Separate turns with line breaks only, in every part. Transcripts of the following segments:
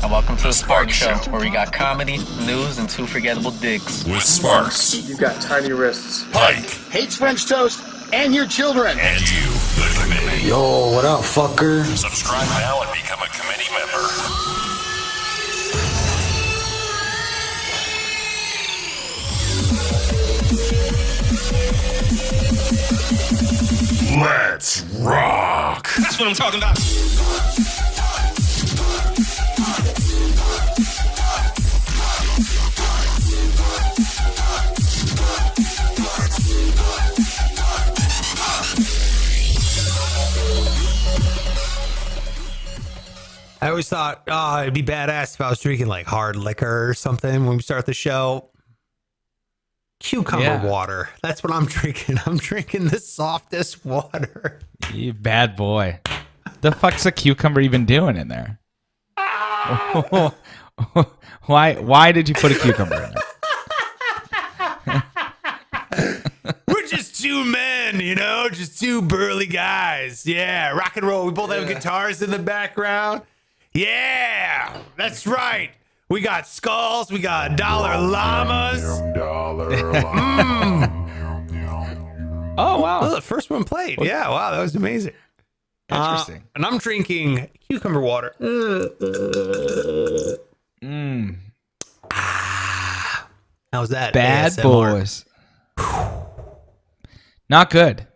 and welcome to the Sparks Show, where we got comedy, news, and two forgettable dicks.
With Sparks.
You got tiny wrists.
Pike.
Hates French toast and your children.
And you, the committee.
Yo, what up, fucker?
Subscribe now and become a committee member. Let's rock.
That's what I'm talking about.
I always thought, it'd be badass if I was drinking like hard liquor or something when we start the show. Cucumber water. That's what I'm drinking. I'm drinking the softest water.
You bad boy. The fuck's a cucumber even doing in there? Why did you put a cucumber in there?
We're just two men, just two burly guys. Yeah, rock and roll. We both have guitars in the background. Yeah, that's right. We got skulls. We got dollar llamas.
Oh, wow.
Oh, the first one played. Yeah, wow, that was amazing.
Interesting.
And I'm drinking cucumber water. How's that?
Bad
ASMR?
boys. Not good.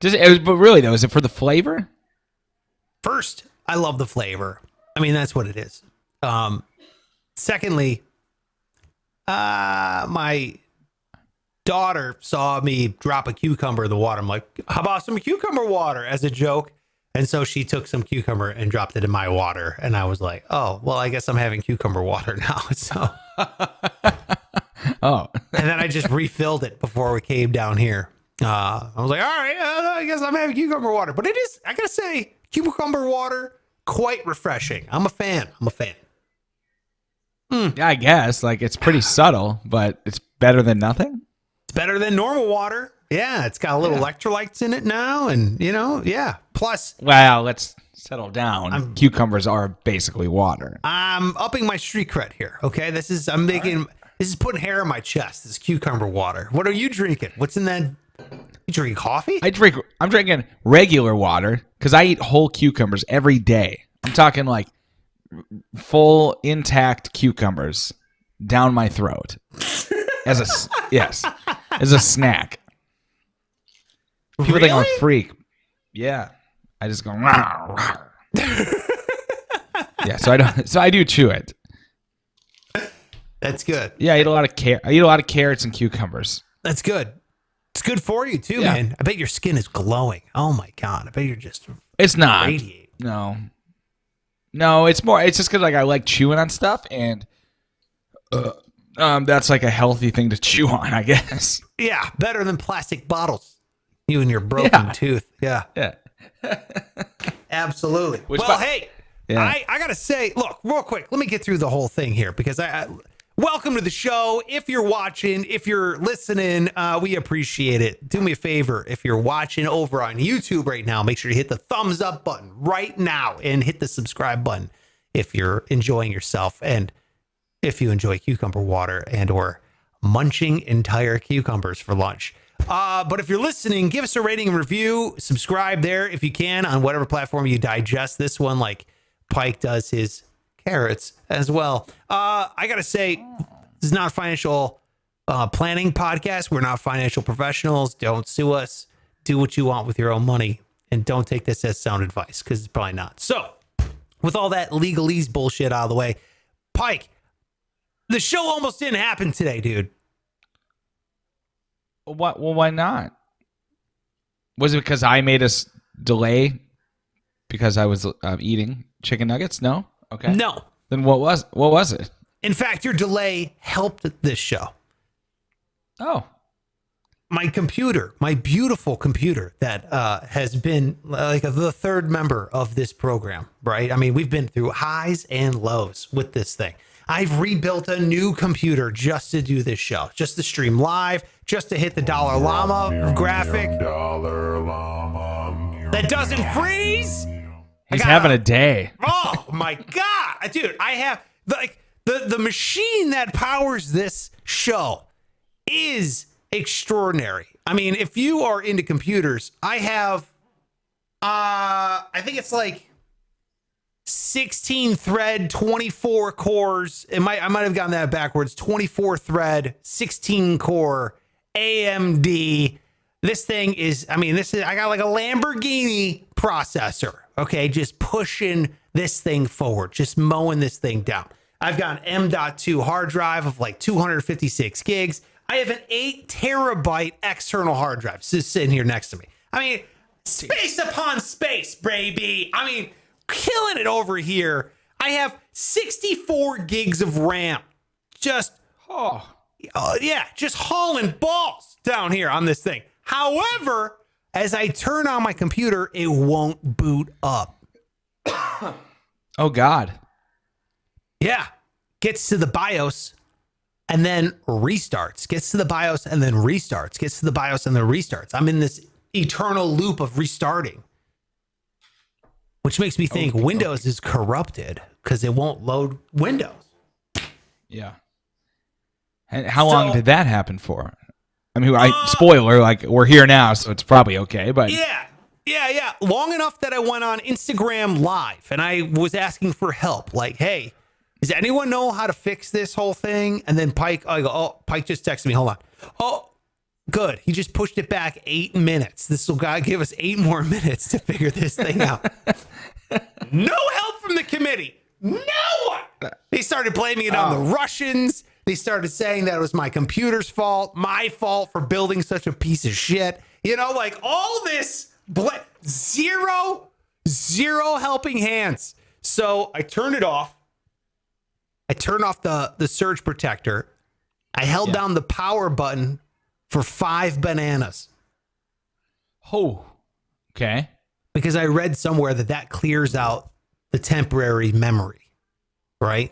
But really, though, is it for the flavor?
First, I love the flavor. I mean, that's what it is. Secondly, my daughter saw me drop a cucumber in the water. I'm like, how about some cucumber water as a joke? And so she took some cucumber and dropped it in my water. And I was like, oh, well, I guess I'm having cucumber water now. So,
Oh.
and then I just refilled it before we came down here. I was like, all right, I guess I'm having cucumber water. But it is, I gotta say, cucumber water, quite refreshing. I'm a fan.
Yeah, I guess. Like, it's pretty subtle, but it's better than nothing.
It's better than normal water. Yeah, it's got a little electrolytes in it now. And, yeah. Plus,
Well, let's settle down. Cucumbers are basically water.
I'm upping my street cred here. Okay. This is putting hair on my chest. This is cucumber water. What are you drinking? What's in that? You drinking coffee?
I'm drinking regular water because I eat whole cucumbers every day. I'm talking like full intact cucumbers down my throat as a snack. People think I'm a freak. Yeah, I just go. Rah, rah. Yeah, so I do chew it.
That's good.
Yeah, I eat a lot of carrots and cucumbers.
That's good. It's good for you too,
Yeah.
man. I bet your skin is glowing. Oh my God. I bet you're just
It's not.
radiating.
No, it's just because like I like chewing on stuff, and that's like a healthy thing to chew on, I guess.
Yeah, better than plastic bottles. You and your broken tooth. Yeah,
Yeah.
absolutely. Hey,
Yeah.
I gotta say, look, real quick. Let me get through the whole thing here because I welcome to the show. If you're watching, if you're listening, we appreciate it. Do me a favor. If you're watching over on YouTube right now, make sure you hit the thumbs up button right now and hit the subscribe button if you're enjoying yourself and if you enjoy cucumber water and or munching entire cucumbers for lunch. But if you're listening, give us a rating and review. Subscribe there if you can on whatever platform you digest this one, like Pike does his carrots as well. I gotta say, this is not a financial planning podcast. We're not financial professionals. Don't sue us. Do what you want with your own money, and don't take this as sound advice because it's probably not. So, with all that legalese bullshit out of the way, Pike, the show almost didn't happen today, dude.
What? Well, why not? Was it because I made us delay because I was eating chicken nuggets? No. Okay.
No.
Then what was it?
In fact, your delay helped this show.
Oh.
My computer, my beautiful computer that has been like the third member of this program, right? I mean, we've been through highs and lows with this thing. I've rebuilt a new computer just to do this show, just to stream live, just to hit the dollar llama graphic that doesn't freeze.
He's having a day.
Oh my God, dude! I have the machine that powers this show is extraordinary. I mean, if you are into computers, I have, I think it's like 16 thread, 24 cores. I might have gotten that backwards. 24 thread, 16 core AMD. This thing is, I got like a Lamborghini processor. Okay. Just pushing this thing forward, just mowing this thing down. I've got an M.2 hard drive of like 256 gigs. I have an 8 terabyte external hard drive just sitting here next to me. I mean, space upon space, baby. I mean, killing it over here. I have 64 gigs of RAM. Just hauling balls down here on this thing. However, as I turn on my computer, it won't boot up.
Oh, God.
Yeah. Gets to the BIOS and then restarts. Gets to the BIOS and then restarts. Gets to the BIOS and then restarts. I'm in this eternal loop of restarting, which makes me think Windows is corrupted because it won't load Windows.
Yeah. And how long did that happen for? I mean, spoiler, like we're here now, so it's probably okay. But
yeah. Long enough that I went on Instagram Live and I was asking for help. Like, hey, does anyone know how to fix this whole thing? And then Pike just texted me. Hold on. Oh, good. He just pushed it back 8 minutes. This will give us 8 more minutes to figure this thing out. No help from the committee. No one. They started blaming it on the Russians. They started saying that it was my computer's fault, my fault for building such a piece of shit. You know, like all this, zero helping hands. So I turned it off. I turned off the surge protector. I held down the power button for 5 bananas.
Oh, okay.
Because I read somewhere that clears out the temporary memory, right?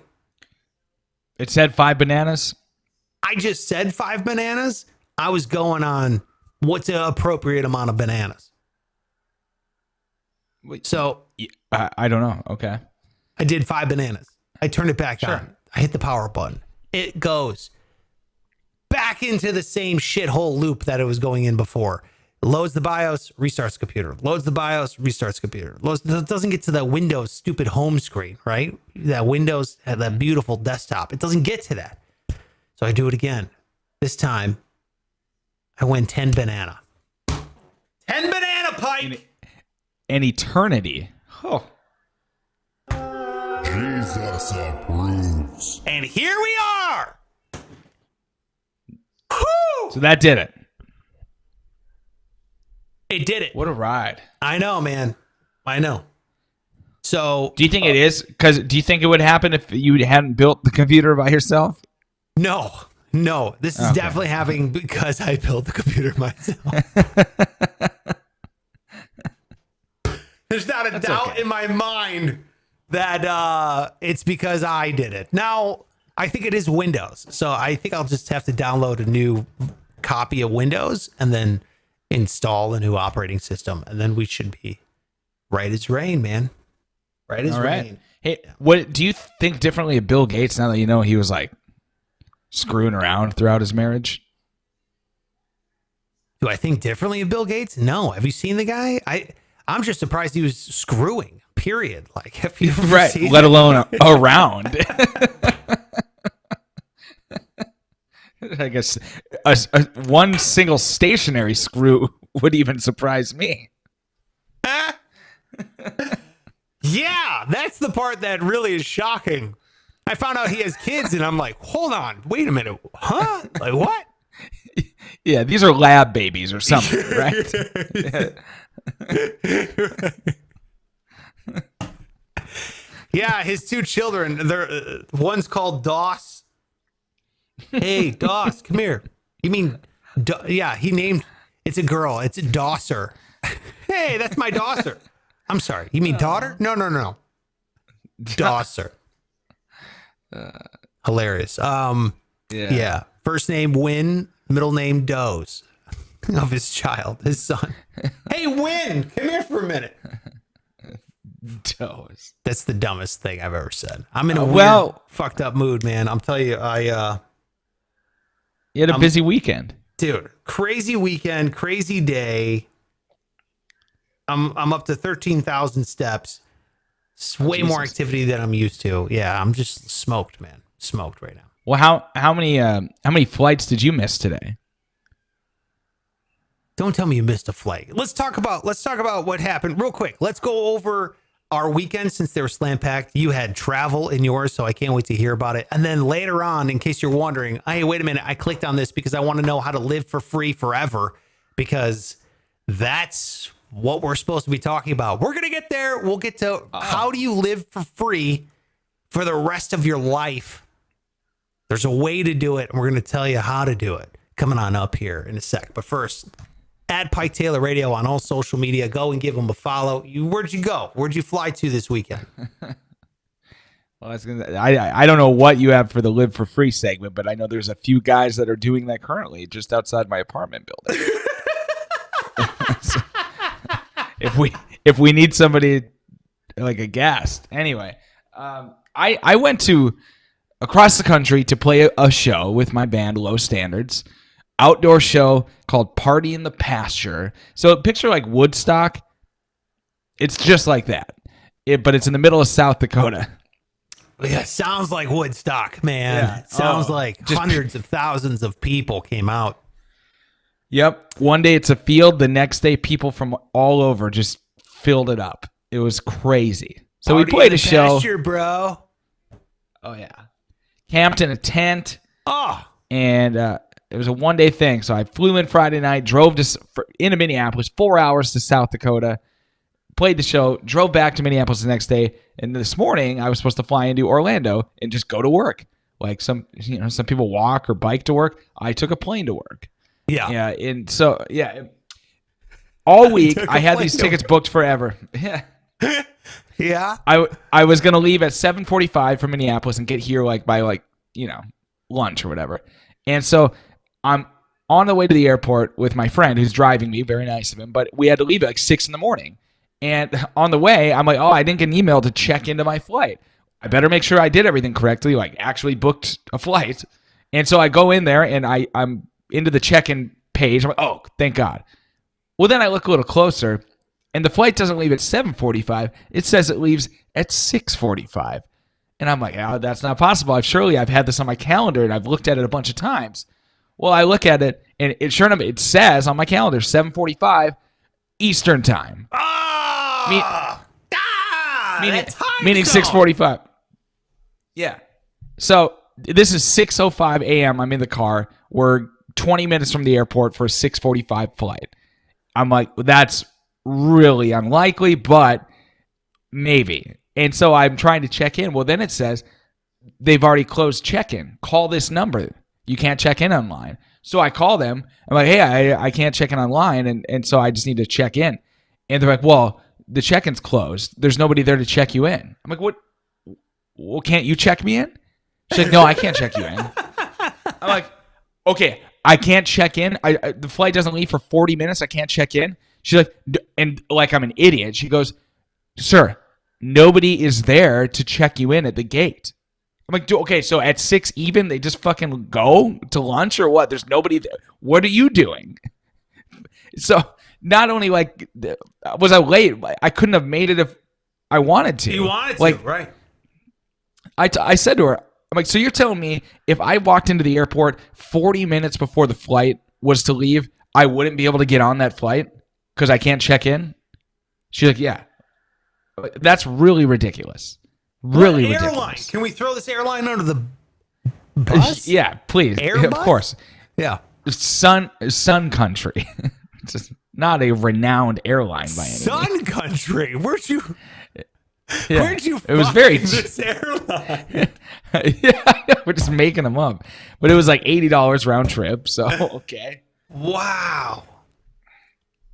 It said 5 bananas?
I just said 5 bananas. I was going on what's an appropriate amount of bananas. So
I don't know. Okay.
I did 5 bananas. I turned it back on. I hit the power button. It goes back into the same shithole loop that it was going in before. Loads the BIOS, restarts computer. Loads the BIOS, restarts computer. It doesn't get to that Windows stupid home screen, right? That Windows had that beautiful desktop. It doesn't get to that. So I do it again. This time, I went 10 banana. 10 banana, Pike!
An eternity. Oh.
Jesus approves.
And here we are! Whew!
So that did it.
It did it.
What a ride.
I know, man. I know. So
do you think it is? Because do you think it would happen if you hadn't built the computer by yourself?
No. This is definitely happening because I built the computer myself. There's not a doubt in my mind that it's because I did it. Now, I think it is Windows. So I think I'll just have to download a new copy of Windows and then install a new operating system, and then we should be right as rain, man. Right as rain.
Hey, what do you think differently of Bill Gates now that you know he was like screwing around throughout his marriage?
Do I think differently of Bill Gates? No. Have you seen the guy? I'm just surprised he was screwing. Period. Like, have you ever seen
let alone around. I guess one single stationary screw would even surprise me.
Yeah, that's the part that really is shocking. I found out he has kids, and I'm like, hold on, wait a minute, huh? Like what?
Yeah, these are lab babies or something, right?
Yeah, his 2 children. They're one's called Doss. Hey, Doss, come here. You mean, yeah, he named, it's a girl. It's a Dosser. Hey, that's my Dosser. I'm sorry. You mean daughter? No. Dosser. Hilarious. Yeah. First name Win, middle name Doze of his child, his son. Hey, Win, come here for a minute.
Toes.
That's the dumbest thing I've ever said. I'm in a fucked up mood, man. I'm telling you,
You had a busy weekend.
dude, crazy weekend, crazy day. I'm up to 13,000 steps. It's way more activity than I'm used to. Yeah, I'm just smoked, man. Smoked right now.
Well, how many flights did you miss today?
Don't tell me you missed a flight. Let's talk about what happened real quick. Let's go over our weekend since they were slam packed. You had travel in yours, so I can't wait to hear about it. And then later on, in case you're wondering, hey, wait a minute, I clicked on this because I want to know how to live for free forever, because that's what we're supposed to be talking about. We're gonna get there. We'll get to how do you live for free for the rest of your life. There's a way to do it, and we're gonna tell you how to do it coming on up here in a sec. But first, at Pike Taylor Radio on all social media. Go and give them a follow. Where'd you go? Where'd you fly to this weekend?
Well, I don't know what you have for the Live for Free segment, but I know there's a few guys that are doing that currently just outside my apartment building. So, if we need somebody like a guest. Anyway, I went to across the country to play a show with my band Low Standards. Outdoor show called Party in the Pasture. So picture like Woodstock. It's just like that. But it's in the middle of South Dakota.
Yeah, sounds like Woodstock, man. Yeah. Sounds like hundreds of thousands of people came out.
Yep. One day it's a field. The next day people from all over just filled it up. It was crazy. So we played a show.
Pasture, bro.
Oh, yeah. Camped in a tent.
Oh.
And it was a one-day thing. So I flew in Friday night, drove into Minneapolis, 4 hours to South Dakota, played the show, drove back to Minneapolis the next day, and this morning I was supposed to fly into Orlando and just go to work. Like some people walk or bike to work. I took a plane to work.
Yeah.
Yeah. And so, yeah. All week I had these tickets booked forever. Yeah.
Yeah.
I was going to leave at 7:45 from Minneapolis and get here by lunch or whatever. And so I'm on the way to the airport with my friend who's driving me. Very nice of him. But we had to leave at 6 a.m. And on the way, I'm like, I didn't get an email to check into my flight. I better make sure I did everything correctly, like actually booked a flight. And so I go in there and I'm into the check-in page. I'm like, oh, thank God. Well, then I look a little closer and the flight doesn't leave at 7:45. It says it leaves at 6:45. And I'm like, oh, that's not possible. I've had this on my calendar and I've looked at it a bunch of times. Well, I look at it and sure enough, it says on my calendar 7:45 Eastern time. Meaning 6:45. Yeah. So this is 6:05 a.m. I'm in the car. We're 20 minutes from the airport for a 6:45 flight. I'm like, that's really unlikely, but maybe. And so I'm trying to check in. Well, then it says they've already closed check-in. Call this number. You can't check in online. So I call them. I'm like, hey, I can't check in online, and so I just need to check in. And they're like, well, the check-in's closed. There's nobody there to check you in. I'm like, what? Well, can't you check me in? She's like, no, I can't check you in. I'm like, okay, I can't check in. The flight doesn't leave for 40 minutes. I can't check in. She's like, and like I'm an idiot. She goes, sir, nobody is there to check you in at the gate. I'm like, okay, so at 6 even, they just fucking go to lunch or what? There's nobody there. What are you doing? So not only like was I late, I couldn't have made it if I wanted to.
You wanted to,
like,
right?
I said to her, I'm like, so you're telling me if I walked into the airport 40 minutes before the flight was to leave, I wouldn't be able to get on that flight because I can't check in? She's like, yeah. That's really ridiculous. Really ridiculous.
Airline? Can we throw this airline under the bus?
Yeah, please.
Airbus?
Of course.
Yeah.
Sun Country. It's not a renowned airline by any means.
Sun Country. Where'd you
It was very
this airline?
Yeah, we're just making them up. But it was like $80 round trip, so okay.
Wow.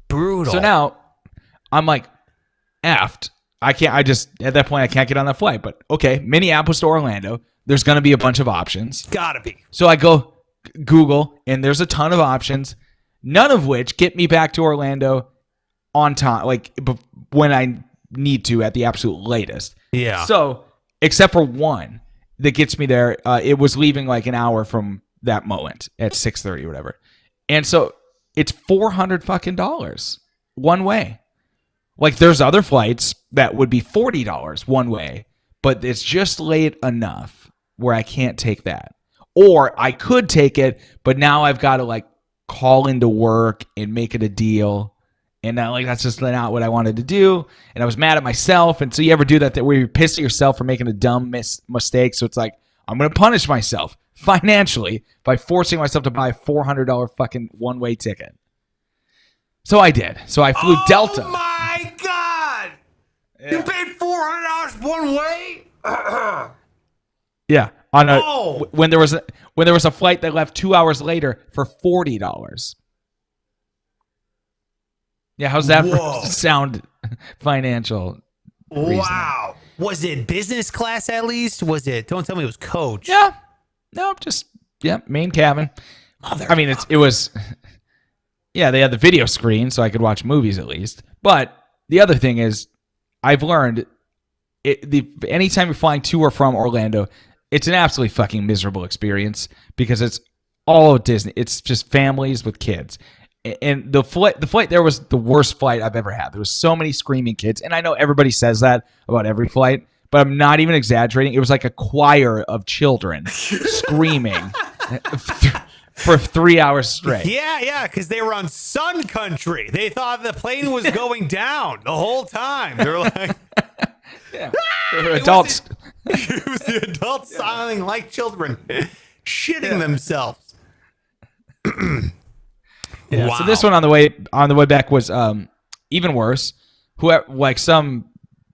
Brutal.
So now I'm like effed. At that point I can't get on that flight. But okay, Minneapolis to Orlando, there's gonna be a bunch of options.
Gotta be.
So I go Google and there's a ton of options, none of which get me back to Orlando on time. Like when I need to at the absolute latest.
Yeah.
So, except for one that gets me there, it was leaving like an hour from that moment at 6:30 or whatever. And so it's $400 fucking dollars one way. Like there's other flights that would be $40 one way, but it's just late enough where I can't take that. Or I could take it, but now I've got to like call into work and make it a deal. And now, like, that's just not what I wanted to do. And I was mad at myself. And so you ever do that where you're pissed at yourself for making a dumb mistake? So it's like, I'm going to punish myself financially by forcing myself to buy a $400 fucking one-way ticket. So I did. So I flew Delta.
Oh, my God.
Yeah.
You paid $400 one way?
Yeah. When there was a flight that left 2 hours later for $40. Yeah, how's that sound financial reasoning?
Wow. Was it business class at least? Was it? Don't tell me it was coach.
Yeah. No, main cabin. I mean, it was. Yeah, they had the video screen, so I could watch movies at least. But the other thing is, I've learned, anytime you're flying to or from Orlando, it's an absolutely fucking miserable experience because it's all Disney. It's just families with kids. And the flight there was the worst flight I've ever had. There was so many screaming kids. And I know everybody says that about every flight, but I'm not even exaggerating. It was like a choir of children screaming for 3 hours straight.
Yeah, because they were on Sun Country. They thought the plane was going down the whole time. They were like...
Yeah, they were adults.
It was the adults sounding like children, shitting themselves.
Yeah.
Wow.
So this one on the way back was even worse. Like some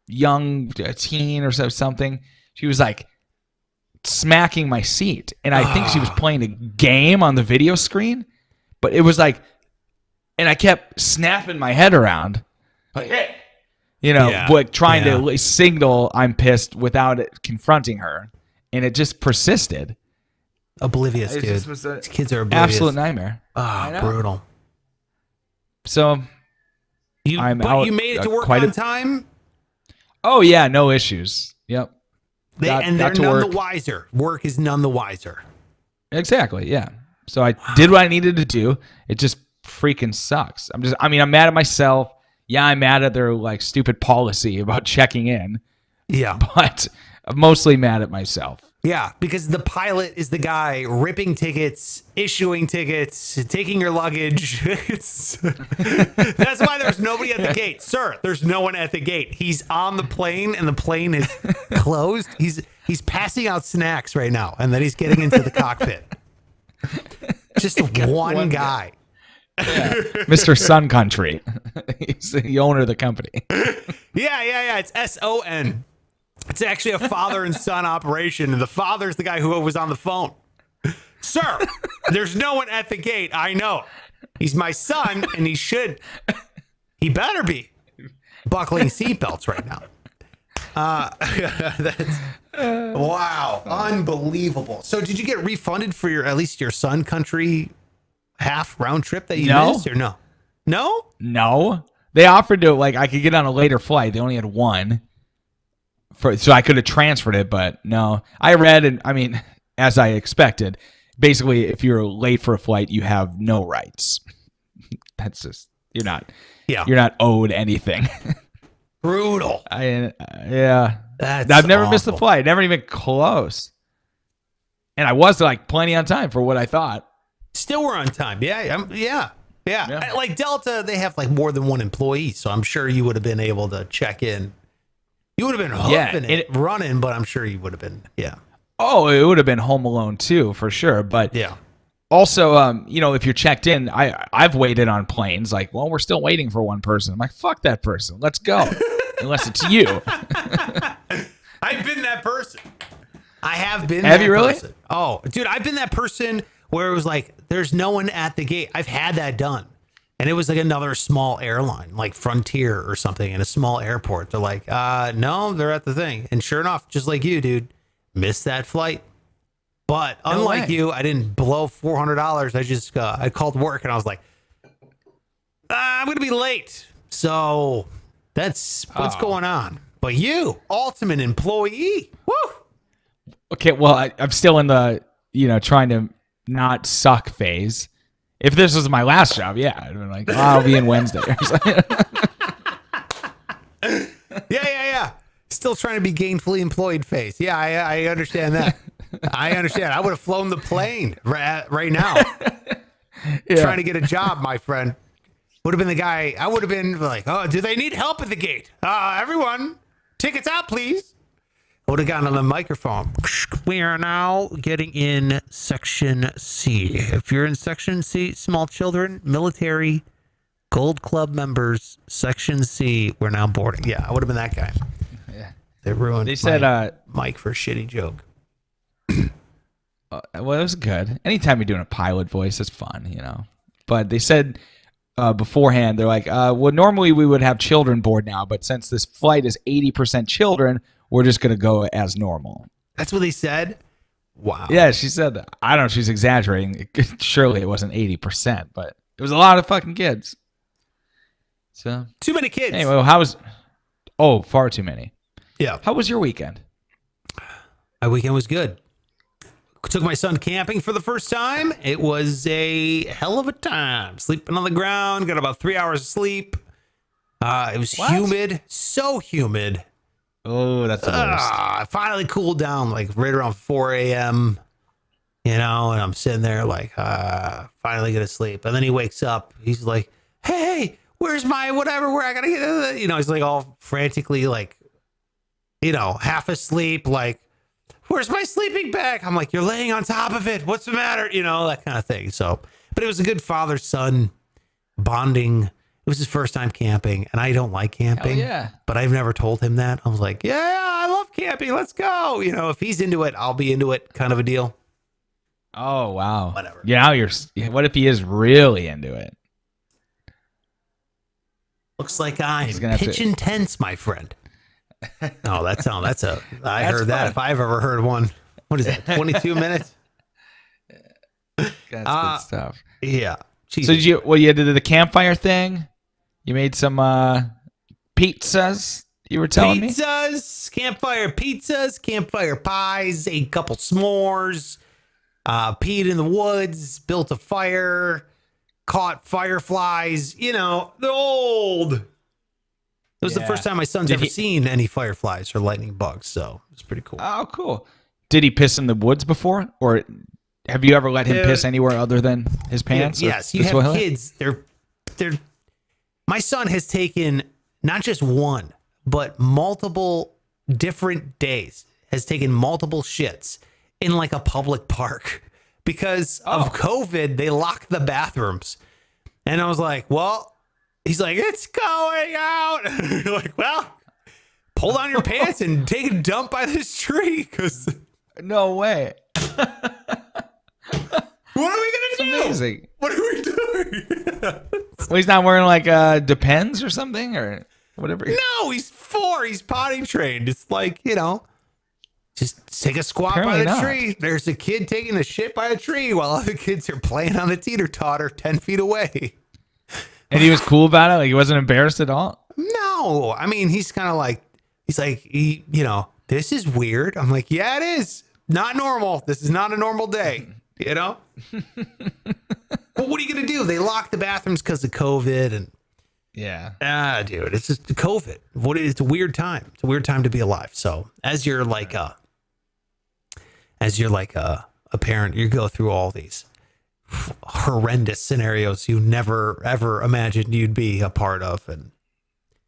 young teen or something, she was like smacking my seat, and I think she was playing a game on the video screen. But it was like, and I kept snapping my head around, like, hey, like trying to signal I'm pissed without it confronting her, and it just persisted.
Oblivious, dude. These kids are oblivious.
Absolute nightmare.
Oh, brutal.
So
you made it to work on time?
Oh, yeah, no issues. Yep.
They're none the wiser. Work is none the wiser.
Exactly, yeah. So I did what I needed to do. It just freaking sucks. I'm mad at myself. Yeah, I'm mad at their like stupid policy about checking in.
Yeah.
But I'm mostly mad at myself.
Yeah, because the pilot is the guy ripping tickets, issuing tickets, taking your luggage. That's why there's nobody at the gate. Sir, there's no one at the gate. He's on the plane and the plane is closed. He's passing out snacks right now, and then he's getting into the cockpit. Just one guy.
Yeah. Mr. Sun Country. He's the owner of the company.
Yeah. It's SON. It's actually a father and son operation, and the father's the guy who was on the phone. Sir, there's no one at the gate. I know. He's my son, and he better be buckling seatbelts right now. Wow, unbelievable. So did you get refunded for at least your Sun Country half round trip that you missed, or no? No. They offered to, like, I could get on a later flight. They only had one. So I could have transferred it, but no. I read, and I mean, as I expected, basically, if you're late for a flight, you have no rights. That's just, you're not owed anything. Brutal.
Yeah.
I've
never missed a flight, never even close. And I was like plenty on time for what I thought.
Still were on time. Yeah. Like Delta, they have like more than one employee, so I'm sure you would have been able to check in. You would have been hoofing running, but I'm sure you would have been,
Oh, it would have been Home Alone too, for sure. But also, if you're checked in, I've waited on planes like, well, we're still waiting for one person. I'm like, fuck that person. Let's go. Unless it's you.
I've been that person. I have been
Have you really?
Person. Oh, dude, I've been that person where it was like, there's no one at the gate. I've had that done. And it was like another small airline, like Frontier or something, in a small airport. They're like, no, they're at the thing. And sure enough, just like you, dude, missed that flight. But unlike you, I didn't blow $400. I just I called work and I was like, I'm going to be late. So That's what's going on. But you, ultimate employee. Woo!
Okay, well, I'm still in the, trying to not suck phase. If this was my last job, yeah, I'd been like, I'll be in Wednesday.
Yeah. Still trying to be gainfully employed phase. Yeah, I understand that. I understand. I would have flown the plane right now. Trying to get a job, my friend. Would have been the guy. I would have been like, oh, do they need help at the gate? Everyone, tickets out, please. I would have gotten on the microphone. We are now getting in Section C. If you're in Section C, small children, military, Gold Club members, Section C, we're now boarding. Yeah, I would have been that guy.
Yeah.
They ruined
They said,
Mike for a shitty joke.
Well, it was good. Anytime you're doing a pilot voice, it's fun, But they said beforehand, they're like, well, normally we would have children board now, but since this flight is 80% children, we're just going to go as normal.
That's what they said? Wow.
Yeah, she said that. I don't know if she's exaggerating. Surely it wasn't 80%, but it was a lot of fucking kids. So
Too many kids.
Anyway, far too many.
Yeah.
How was your weekend?
My weekend was good. Took my son camping for the first time. It was a hell of a time. Sleeping on the ground, got about 3 hours of sleep. It was humid, so humid.
Oh, that's the worst.
I finally cooled down like right around 4 a.m., and I'm sitting there like, finally gonna sleep. And then he wakes up. He's like, hey, where's my whatever, where I gotta get, he's like all frantically like, half asleep, like, where's my sleeping bag? I'm like, you're laying on top of it. What's the matter? That kind of thing. So, but it was a good father-son bonding. It was his first time camping, and I don't like camping.
Yeah.
But I've never told him that. I was like, yeah, I love camping. Let's go. If he's into it, I'll be into it, kind of a deal.
Oh, wow.
Whatever.
Yeah, what if he is really into it?
Looks like I'm
He's gonna have
pitching tents, my friend. No, I
That's
heard that
fun.
if I've ever heard one. What is that, 22 minutes?
That's good stuff.
Yeah. Jesus.
So you did the campfire thing? You made some pizzas, you were telling me?
Campfire pizzas, campfire pies, ate a couple s'mores, peed in the woods, built a fire, caught fireflies, the old. It was the first time my son's ever seen any fireflies or lightning bugs, so it was pretty cool.
Oh, cool. Did he piss in the woods before? Or have you ever let him piss anywhere other than his pants?
Yes, you have kids. They're my son has taken not just one, but multiple different days, has taken multiple shits in like a public park because of COVID. They locked the bathrooms. And I was like, well, he's like, it's going out. And you're like, well, pull down your pants and take a dump by this tree. Cause
No way.
what are we going to do?
Amazing.
What are we doing?
Well, he's not wearing like Depends or something or whatever.
No, he's 4. He's potty trained. It's like, just take a squat
Apparently
by the
not.
tree. There's a kid taking a shit by a tree while other kids are playing on a teeter-totter 10 feet away.
And he was cool about it? Like he wasn't embarrassed at all?
No, I mean, he's kind of like, this is weird. I'm like, yeah, it is. Not normal. This is not a normal day, But what are you going to do? They locked the bathrooms because of COVID and dude, it's just COVID. It's a weird time. It's a weird time to be alive. So as you're like a parent, you go through all these horrendous scenarios you never ever imagined you'd be a part of, and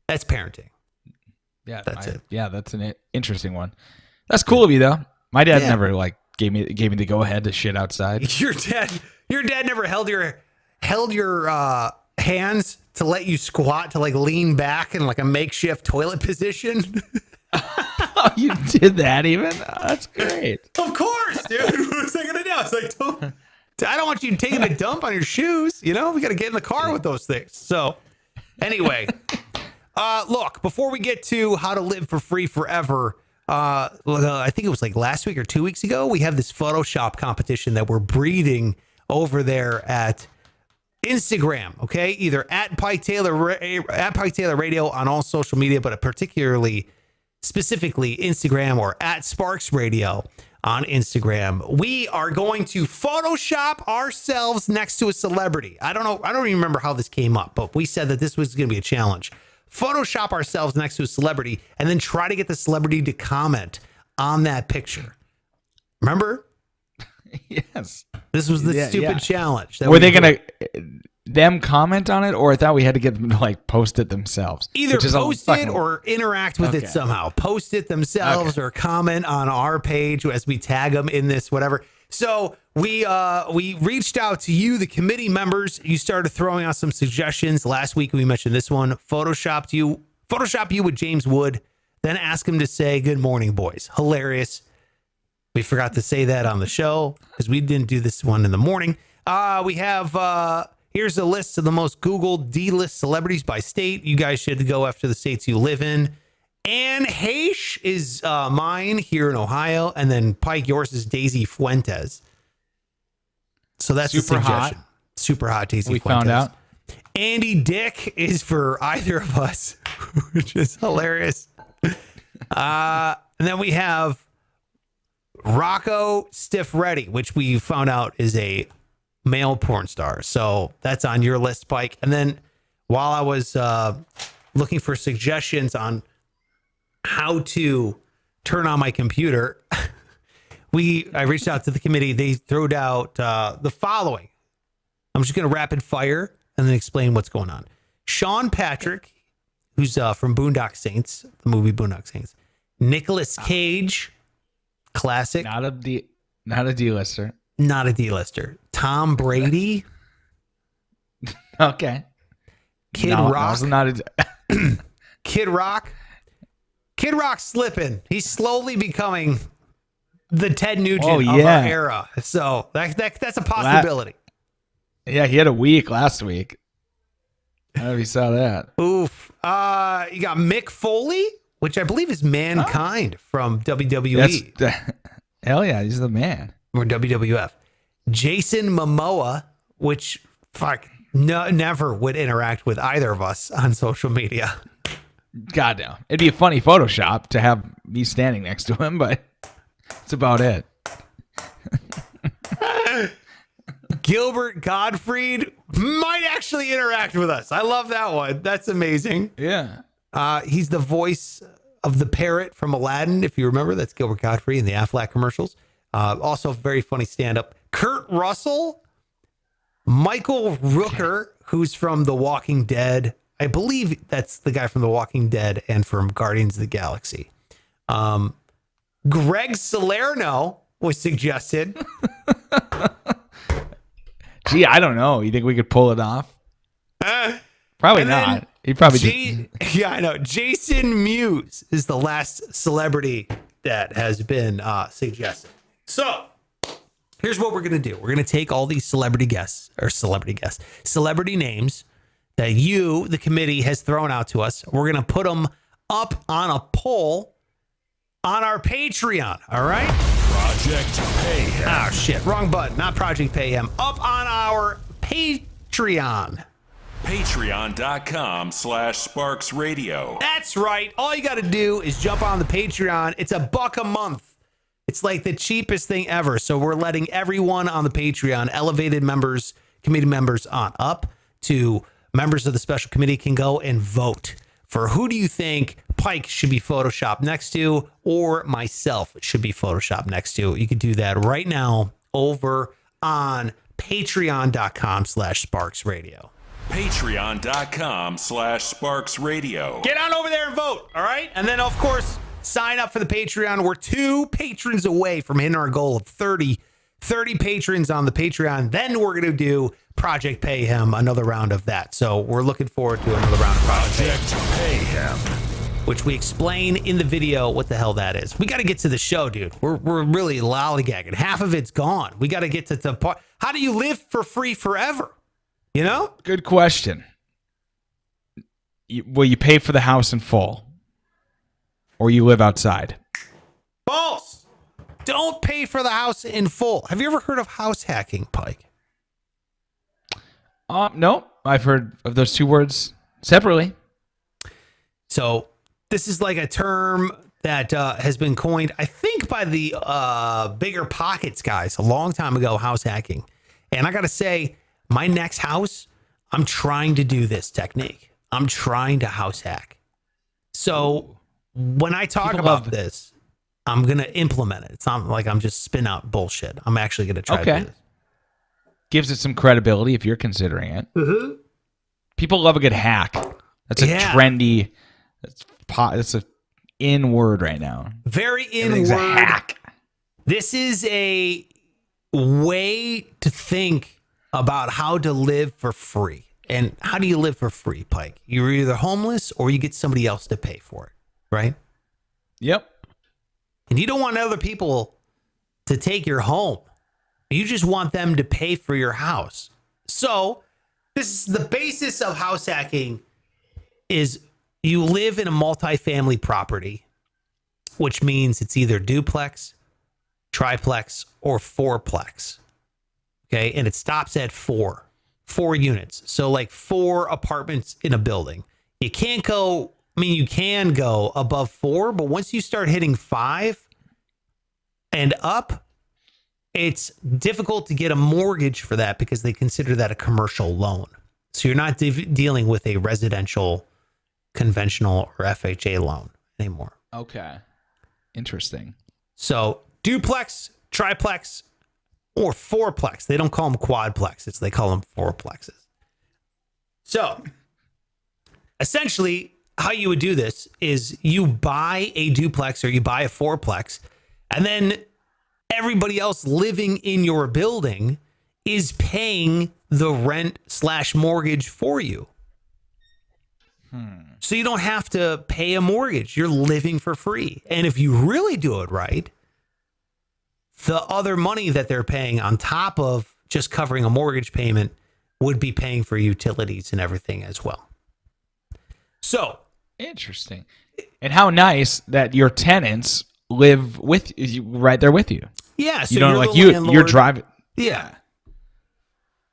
that's parenting.
Yeah,
that's it.
Yeah, that's an interesting one. That's cool of you though. My dad never like gave me the go ahead to shit outside.
Your dad never held your hands to let you squat, to like lean back in like a makeshift toilet position.
Oh, you did that even? Oh, that's great.
Of course, dude. What was I gonna do? I was like, I don't want you taking a dump on your shoes. We got to get in the car with those things. So anyway, look, before we get to how to live for free forever, I think it was like last week or 2 weeks ago, we have this Photoshop competition that we're breeding over there at Instagram. Okay. Either at Pike Taylor Radio on all social media, but specifically Instagram, or at Sparks Radio on Instagram. We are going to Photoshop ourselves next to a celebrity. I don't even remember how this came up, but we said that this was going to be a challenge. Photoshop ourselves next to a celebrity and then try to get the celebrity to comment on that picture. Remember?
Yes.
This was the stupid challenge.
Were they going to them comment on it, or I thought we had to get them to like post it themselves?
Either post it or interact with it somehow. Post it themselves or comment on our page as we tag them in this, whatever. So we reached out to you, the committee members. You started throwing out some suggestions. Last week we mentioned this one. Photoshop you with James Wood, then ask him to say good morning, boys. Hilarious. We forgot to say that on the show because we didn't do this one in the morning. We have here's a list of the most Googled D-list celebrities by state. You guys should go after the states you live in. Anne Heche is mine here in Ohio. And then Pike, yours is Daisy Fuentes. So that's
super
a suggestion.
Hot.
Super hot Daisy
we
Fuentes.
Found out.
Andy Dick is for either of us, which is hilarious. And then we have Rocco Stiff Reddy, which we found out is a male porn star. So that's on your list, Pike. And then while I was looking for suggestions on how to turn on my computer, I reached out to the committee. They threw out the following. I'm just going to rapid fire and then explain what's going on. Sean Patrick, who's from Boondock Saints, the movie Boondock Saints. Nicolas Cage, classic.
Not a D-lister.
Not a D-lister. Tom Brady.
Okay.
Kid Rock.
No, not a...
Kid Rock. Kid Rock's slipping. He's slowly becoming the Ted Nugent of our era. So that's a possibility.
Yeah, he had a week last week. I don't know if you saw that.
Oof. You got Mick Foley, which I believe is Mankind from WWE.
Hell yeah, he's the man.
Or WWF. Jason Momoa, which never would interact with either of us on social media.
God no. It'd be a funny Photoshop to have me standing next to him, but that's about it.
Gilbert Gottfried might actually interact with us. I love that one. That's amazing.
Yeah.
He's the voice of the parrot from Aladdin. If you remember, that's Gilbert Gottfried in the Aflac commercials. Also very funny stand-up. Kurt Russell, Michael Rooker, who's from The Walking Dead. I believe that's the guy from The Walking Dead and from Guardians of the Galaxy. Greg Salerno was suggested.
Gee, I don't know. You think we could pull it off? Probably not. He probably
Yeah, I know. Jason Mewes is the last celebrity that has been suggested. So here's what we're going to do. We're going to take all these celebrity names that you, the committee, has thrown out to us. We're going to put them up on a poll on our Patreon. All right.
Project Payhem.
Oh, shit. Wrong button. Not Project Payhem. Up on our Patreon.
Patreon.com/Sparks Radio.
That's right. All you got to do is jump on the Patreon. It's $1 a month. It's like the cheapest thing ever. So we're letting everyone on the Patreon, elevated members, committee members on up to members of the special committee, can go and vote for who do you think Pike should be photoshopped next to, or myself should be photoshopped next to. You can do that right now over on patreon.com/Sparks Radio.
Patreon.com/Sparks Radio.
Get on over there and vote. All right. And then, of course, sign up for the Patreon. We're 2 patrons away from hitting our goal of 30 patrons on the Patreon. Then we're going to do Project Payhem, another round of that. So we're looking forward to another round of Project
Payhem,
which we explain in the video what the hell that is. We got to get to the show, dude. We're really lollygagging. Half of it's gone. We got to get to the part. How do you live for free forever? You know?
Good question. Will you pay for the house in full? Or you live outside?
False. Don't pay for the house in full. Have you ever heard of house hacking, Pike?
No. I've heard of those two words separately.
So this is like a term that has been coined, I think, by the Bigger Pockets guys a long time ago, house hacking. And I got to say, my next house, I'm trying to do this technique. I'm trying to house hack. So when I talk about this, I'm going to implement it. It's not like I'm just spin out bullshit. I'm actually going to try to do this.
Gives it some credibility if you're considering it. Mm-hmm. People love a good hack. That's a trendy, that's a in word right now.
Very in word.
A hack.
This is a way to think about how to live for free. And how do you live for free, Pike? You're either homeless or you get somebody else to pay for it, right?
Yep.
And you don't want other people to take your home. You just want them to pay for your house. So this is the basis of house hacking is you live in a multifamily property, which means it's either duplex, triplex, or fourplex. Okay. And it stops at four units. So like 4 apartments in a building. You can't go, you can go above 4, but once you start hitting 5 and up, it's difficult to get a mortgage for that because they consider that a commercial loan. So you're not dealing with a residential, conventional, or FHA loan anymore.
Okay. Interesting.
So duplex, triplex, or fourplex. They don't call them quadplexes. They call them fourplexes. So essentially how you would do this is you buy a duplex or you buy a fourplex, and then everybody else living in your building is paying the rent / mortgage for you. So you don't have to pay a mortgage. You're living for free. And if you really do it right, the other money that they're paying on top of just covering a mortgage payment would be paying for utilities and everything as well. So
interesting. And how nice that your tenants live with you, right there with you.
Yeah, so
you don't like you're driving.
Yeah,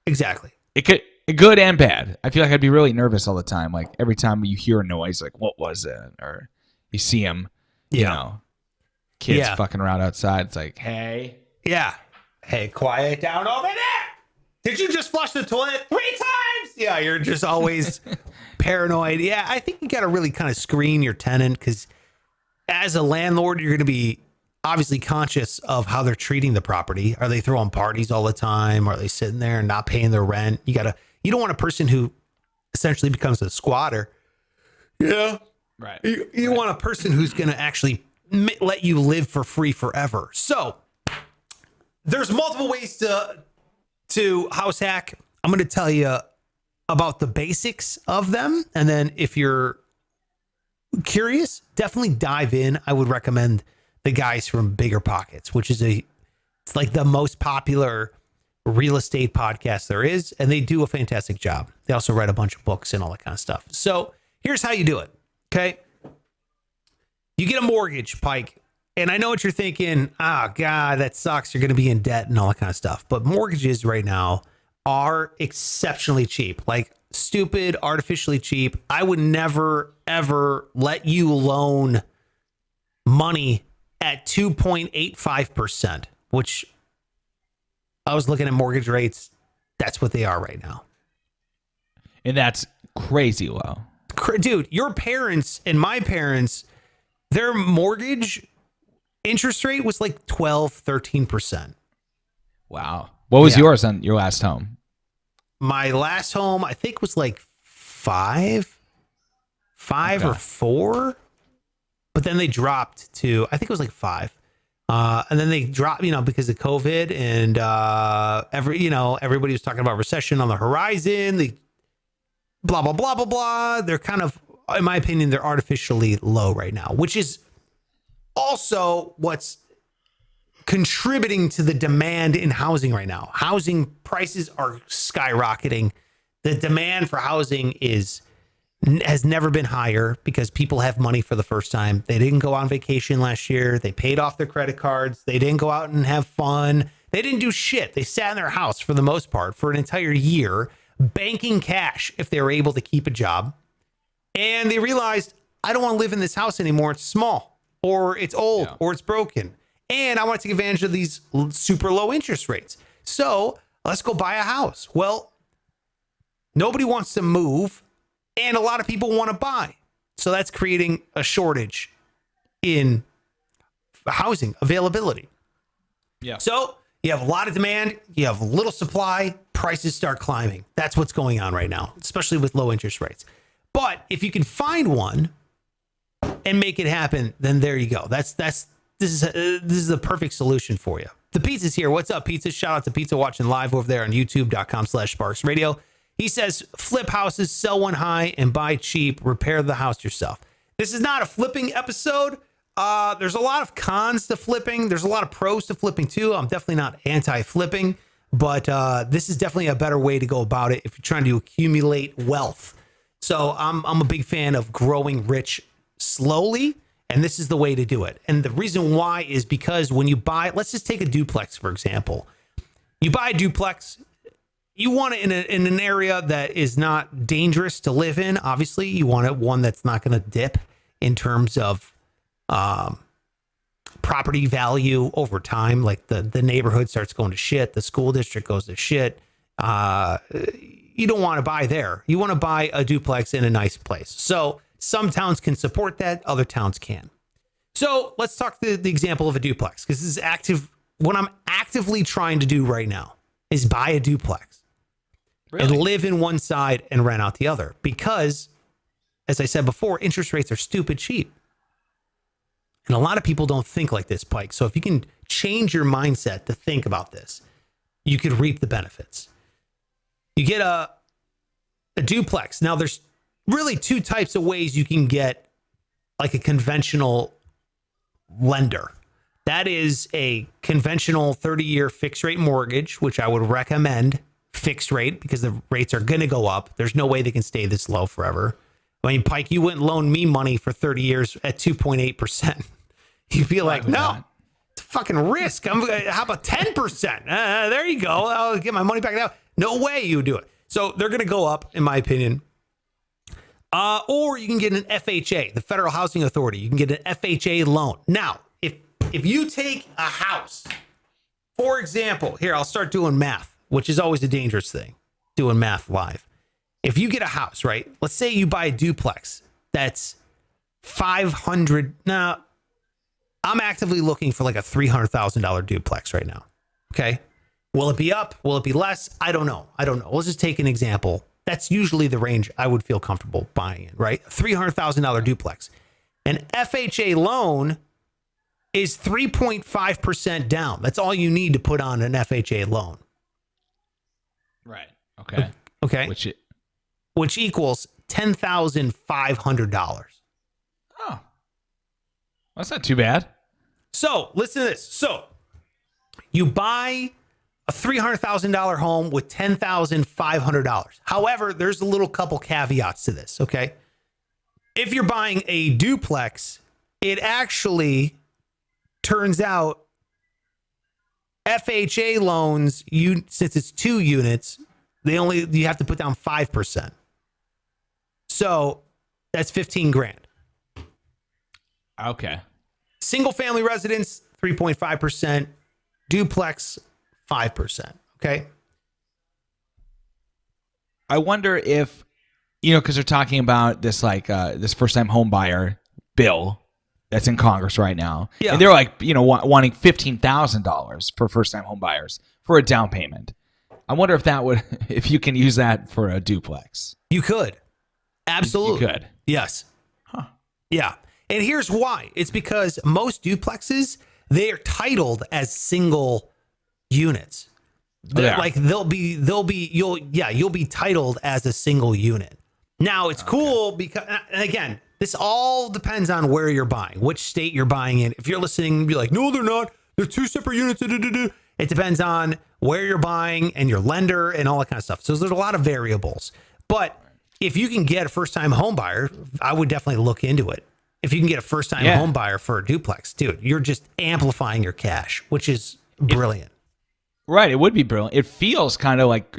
exactly.
It could good and bad. I feel like I'd be really nervous all the time. Like every time you hear a noise, like what was it? Or you see them, you know, kids fucking around outside. It's like, hey,
hey, quiet down over there. Did you just flush the toilet 3 times? Yeah, you're just always paranoid. Yeah, I think you got to really kind of screen your tenant because as a landlord, you're going to be obviously conscious of how they're treating the property. Are they throwing parties all the time? Are they sitting there and not paying their rent? You don't want a person who essentially becomes a squatter. Yeah.
Right.
You want a person who's going to actually let you live for free forever. So there's multiple ways to house hack. I'm going to tell you about the basics of them. And then if you're curious, definitely dive in. I would recommend the guys from Bigger Pockets, which is it's like the most popular real estate podcast there is. And they do a fantastic job. They also write a bunch of books and all that kind of stuff. So here's how you do it. Okay. You get a mortgage, Pike. And I know what you're thinking. Oh, God, that sucks. You're going to be in debt and all that kind of stuff. But mortgages right now are exceptionally cheap, like stupid, artificially cheap. I would never, ever let you loan money at 2.85%, which I was looking at mortgage rates. That's what they are right now.
And that's crazy low.
Dude, your parents and my parents, their mortgage interest rate was like 13%.
Wow. What was yours on your last home?
My last home, I think, was like 5 or 4. But then they dropped to, I think it was like 5. And then they dropped, because of COVID and everybody was talking about recession on the horizon. They blah, blah, blah, blah, blah. They're kind of, in my opinion, they're artificially low right now, which is also what's contributing to the demand in housing right now. Housing prices are skyrocketing. The demand for housing has never been higher because people have money for the first time. They didn't go on vacation last year. They paid off their credit cards. They didn't go out and have fun. They didn't do shit. They sat in their house for the most part for an entire year banking cash if they were able to keep a job. And they realized, I don't want to live in this house anymore. It's small, or it's old, or it's broken. And I want to take advantage of these super low interest rates. So let's go buy a house. Well, nobody wants to move, and a lot of people want to buy. So that's creating a shortage in housing availability.
Yeah.
So you have a lot of demand, you have little supply, prices start climbing. That's what's going on right now, especially with low interest rates. But if you can find one and make it happen, then there you go. This is the perfect solution for you. The Pizza's here. What's up, Pizza? Shout out to Pizza watching live over there on youtube.com/SparksRadio. He says, flip houses, sell one high and buy cheap, repair the house yourself. This is not a flipping episode. There's a lot of cons to flipping. There's a lot of pros to flipping too. I'm definitely not anti-flipping, but this is definitely a better way to go about it if you're trying to accumulate wealth. So I'm a big fan of growing rich slowly, and this is the way to do it. And the reason why is because when you buy, let's just take a duplex, for example. You buy a duplex, you want it in an area that is not dangerous to live in. Obviously, you want it one that's not going to dip in terms of property value over time. Like the neighborhood starts going to shit, the school district goes to shit. You don't want to buy there. You want to buy a duplex in a nice place. So some towns can support that, other towns can. So let's talk the example of a duplex, because this is active. What I'm actively trying to do right now is buy a duplex. Really? And live in one side and rent out the other. Because, as I said before, interest rates are stupid cheap. And a lot of people don't think like this, Pike. So if you can change your mindset to think about this, you could reap the benefits. You get a duplex. Now, there's really two types of ways you can get like a conventional lender. That is a conventional 30-year fixed rate mortgage, which I would recommend fixed rate because the rates are going to go up. There's no way they can stay this low forever. I mean, Pike, you wouldn't loan me money for 30 years at 2.8%. You'd be like, no, it's a fucking risk. How about 10%? There you go. I'll get my money back now. No way you would do it. So they're going to go up, in my opinion. Or you can get an FHA, the Federal Housing Authority. You can get an FHA loan. Now, if you take a house, for example, here, I'll start doing math, which is always a dangerous thing, doing math live. If you get a house, right? Let's say you buy a duplex that's 500. Now, I'm actively looking for like a $300,000 duplex right now. Okay. Will it be up? Will it be less? I don't know. Let's just take an example. That's usually the range I would feel comfortable buying in, right? $300,000 duplex. An FHA loan is 3.5% down. That's all you need to put on an FHA loan.
Right. Okay.
Okay. Which equals $10,500.
Oh, that's not too bad.
So listen to this. So you buy a $300,000 home with $10,500. However, there's a little couple caveats to this. Okay. If you're buying a duplex, it actually turns out FHA loans, since it's 2 units, you have to put down 5%. So that's 15 grand.
Okay.
Single family residence, 3.5%. Duplex, 5%. Okay.
I wonder if, because they're talking about this, like, this first time home buyer bill that's in Congress right now. Yeah. And they're like, wanting $15,000 for first time home buyers for a down payment. I wonder if you can use that for a duplex.
You could. Absolutely.
You could.
Yes.
Huh.
Yeah. And here's why. It's because most duplexes, they are titled as single units. Like you'll be titled as a single unit. Now it's cool because, and again, this all depends on where you're buying, which state you're buying in. If you're listening and be like, no, they're not. They're 2 separate units. It depends on where you're buying and your lender and all that kind of stuff. So there's a lot of variables. But if you can get a first-time home buyer, I would definitely look into it. If you can get a first-time home buyer for a duplex, dude, you're just amplifying your cash, which is brilliant.
Right. It would be brilliant. It feels kind of like,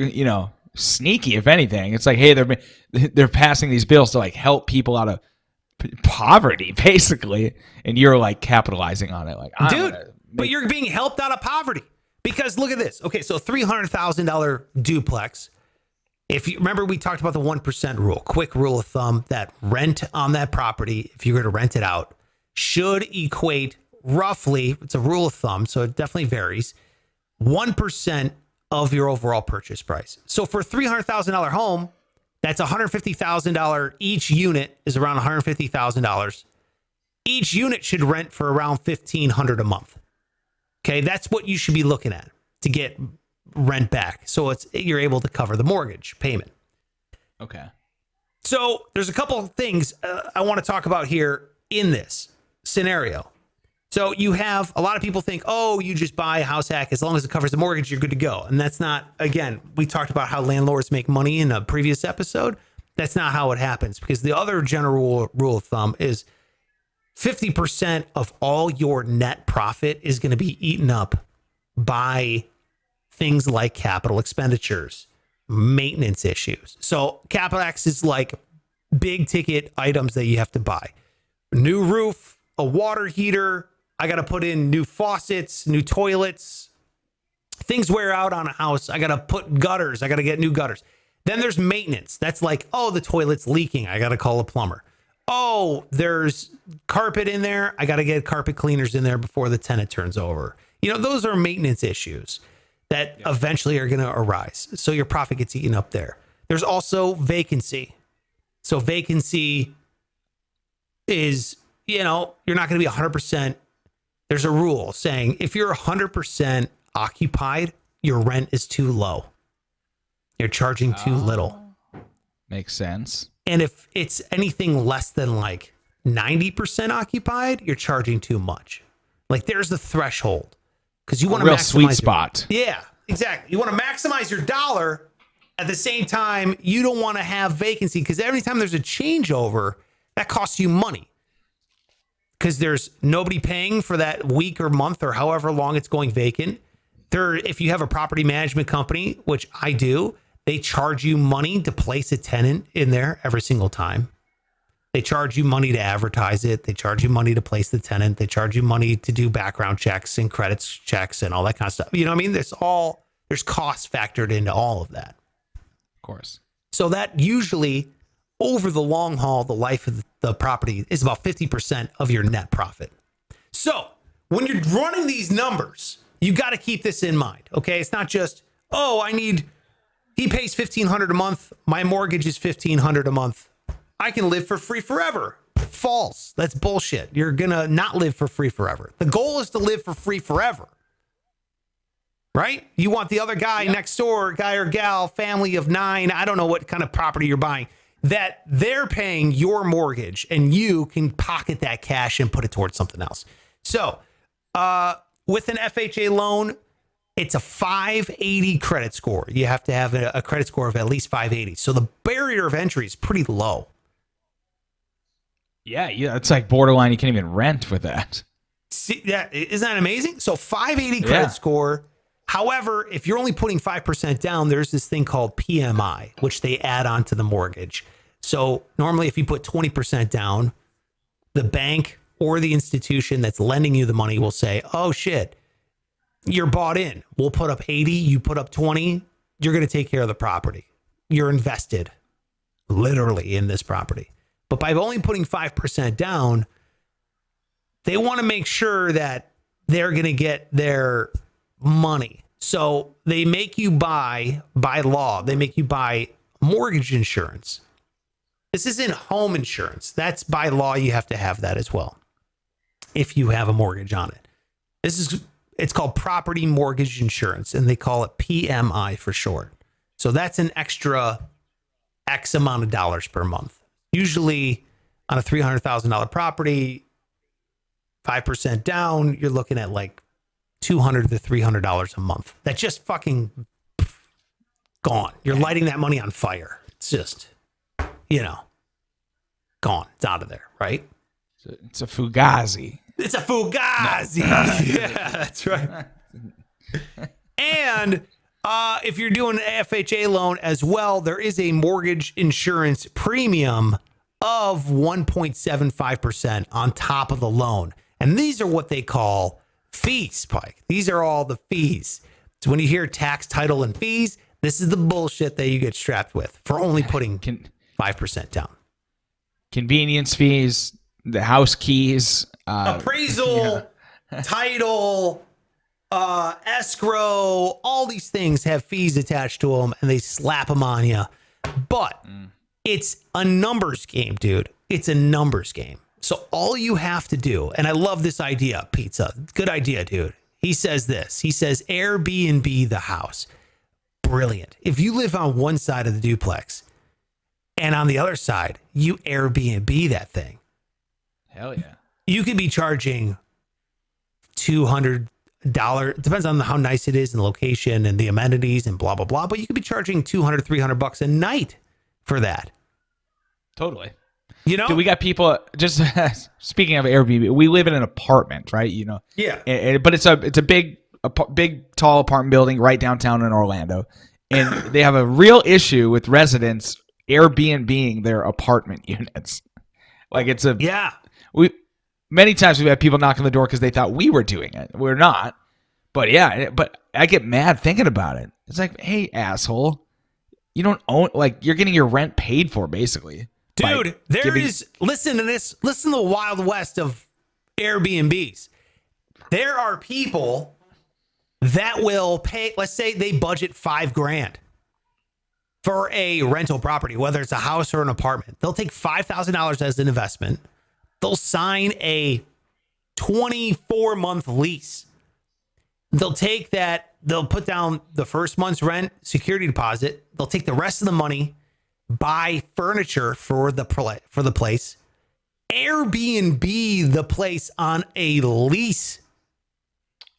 sneaky, if anything. It's like, hey, they're passing these bills to like help people out of poverty, basically, and you're like capitalizing on it. Like,
but you're being helped out of poverty because look at this. Okay, so $300,000 duplex. If you remember, we talked about the 1% rule. Quick rule of thumb: that rent on that property, if you're going to rent it out, should equate roughly. It's a rule of thumb, so it definitely varies. 1% of your overall purchase price. So for a $300,000 home, that's $150,000 each unit is around $150,000. Each unit should rent for around $1,500 a month. Okay, that's what you should be looking at to get rent back. So you're able to cover the mortgage payment.
Okay.
So there's a couple of things I want to talk about here in this scenario. So you have a lot of people think, oh, you just buy a house hack. As long as it covers the mortgage, you're good to go. And that's not, again, we talked about how landlords make money in a previous episode. That's not how it happens, because the other general rule of thumb is 50% of all your net profit is going to be eaten up by things like capital expenditures, maintenance issues. So CapEx is like big ticket items that you have to buy. New roof, a water heater. I got to put in new faucets, new toilets. Things wear out on a house. I got to put gutters. I got to get new gutters. Then there's maintenance. That's like, oh, the toilet's leaking. I got to call a plumber. Oh, there's carpet in there. I got to get carpet cleaners in there before the tenant turns over. You know, those are maintenance issues that eventually are going to arise. So your profit gets eaten up there. There's also vacancy. So vacancy is, you know, you're not going to be 100%. There's a rule saying if you're 100% occupied, your rent is too low. You're charging too little.
Makes sense.
And if it's anything less than like 90% occupied, you're charging too much. Like there's the threshold, because you want to
real
maximize
sweet spot.
Yeah, exactly. You want to maximize your dollar. At the same time, you don't want to have vacancy, because every time there's a changeover, that costs you money. Because there's nobody paying for that week or month or however long it's going vacant. If you have a property management company, which I do, they charge you money to place a tenant in there every single time. They charge you money to advertise it. They charge you money to place the tenant. They charge you money to do background checks and credits checks and all that kind of stuff. You know what I mean? There's costs factored into all of that.
Of course.
So that usually, over the long haul, the life of the property is about 50% of your net profit. So when you're running these numbers, you got to keep this in mind. Okay. It's not just, oh, he pays $1,500 a month. My mortgage is $1,500 a month. I can live for free forever. False. That's bullshit. You're going to not live for free forever. The goal is to live for free forever. Right? You want the other guy next door, guy or gal, family of 9, I don't know what kind of property you're buying, that they're paying your mortgage and you can pocket that cash and put it towards something else. So with an FHA loan, it's a 580 credit score. You have to have a credit score of at least 580. So the barrier of entry is pretty low.
Yeah, it's like borderline. You can't even rent with that.
See, isn't that amazing? So 580 credit score. However, if you're only putting 5% down, there's this thing called PMI, which they add on to the mortgage. So normally if you put 20% down, the bank or the institution that's lending you the money will say, oh shit, you're bought in. We'll put up 80, you put up 20, you're going to take care of the property. You're invested literally in this property. But by only putting 5% down, they want to make sure that they're going to get their money. So they make you by law, they make you buy mortgage insurance. This isn't home insurance. That's by law. You have to have that as well if you have a mortgage on it. It's called property mortgage insurance, and they call it PMI for short. So that's an extra X amount of dollars per month. Usually on a $300,000 property, 5% down, you're looking at like $200 to $300 a month. That's just fucking gone. You're lighting that money on fire. It's just, gone. It's out of there, right?
It's a fugazi.
It's a fugazi. Yeah, that's right. And If you're doing an FHA loan as well, there is a mortgage insurance premium of 1.75% on top of the loan. And these are what they call fees, Pike. These are all the fees. So when you hear tax, title, and fees, this is the bullshit that you get strapped with for only putting 5% down.
Convenience fees, the house keys,
appraisal, title, escrow, all these things have fees attached to them and they slap them on you. But it's a numbers game, dude. It's a numbers game. So all you have to do, and I love this idea, Pizza. Good idea, dude. He says this. He says Airbnb the house. Brilliant. If you live on one side of the duplex and on the other side, you Airbnb that thing.
Hell yeah.
You could be charging $200. Depends on how nice it is and the location and the amenities and blah, blah, blah. But you could be charging $200, $300 a night for that.
Totally.
You know,
dude, we got people just speaking of Airbnb, we live in an apartment, right? You know,
yeah,
but it's a big, tall apartment building right downtown in Orlando. And they have a real issue with residents Airbnb-ing their apartment units. Like many times we've had people knock on the door because they thought we were doing it. We're not. But yeah, but I get mad thinking about it. It's like, hey, asshole, you don't own, like, you're getting your rent paid for, basically.
Dude, listen to this. Listen to the Wild West of Airbnbs. There are people that will pay, let's say they budget $5,000 for a rental property, whether it's a house or an apartment. They'll take $5,000 as an investment. They'll sign a 24-month lease. They'll take that. They'll put down the first month's rent, security deposit. They'll take the rest of the money, buy furniture for the place, Airbnb the place on a lease.